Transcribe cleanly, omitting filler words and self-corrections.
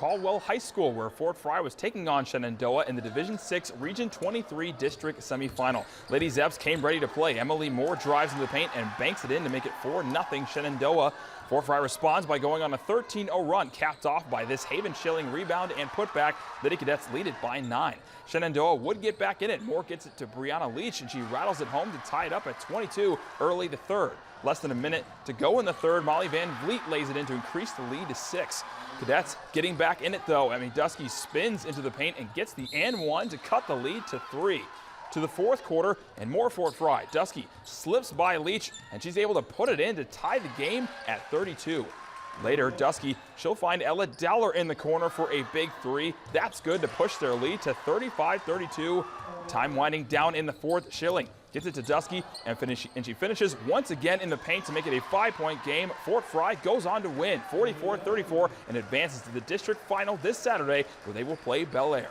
Caldwell High School, where Fort Fry was taking on Shenandoah in the Division 6 Region 23 District Semifinal. Lady Zeps came ready to play. Emily Moore drives into the paint and banks it in to make it 4-0 Shenandoah. Fort Fry responds by going on a 13-0 run, capped off by this Haven-Schilling rebound and putback. Lady Cadets lead it by 9. Shenandoah would get back in it. Moore gets it to Brianna Leach, and she rattles it home to tie it up at 22 early the third. Less than a minute to go in the third. Molly Van Vliet lays it in to increase the lead to 6. Cadets getting back in it, though. Dusky spins into the paint and gets the and one to cut the lead to 3. To the fourth quarter, and more Fort Fry. Dusky slips by Leach, and she's able to put it in to tie the game at 32. Later, Dusky, she'll find Ella Dowler in the corner for a big 3. That's good to push their lead to 35-32. Time winding down in the fourth. Schilling gets it to Dusky, and she finishes once again in the paint to make it a 5-point game. Fort Fry goes on to win 44-34 and advances to the district final this Saturday, where they will play Bel Air.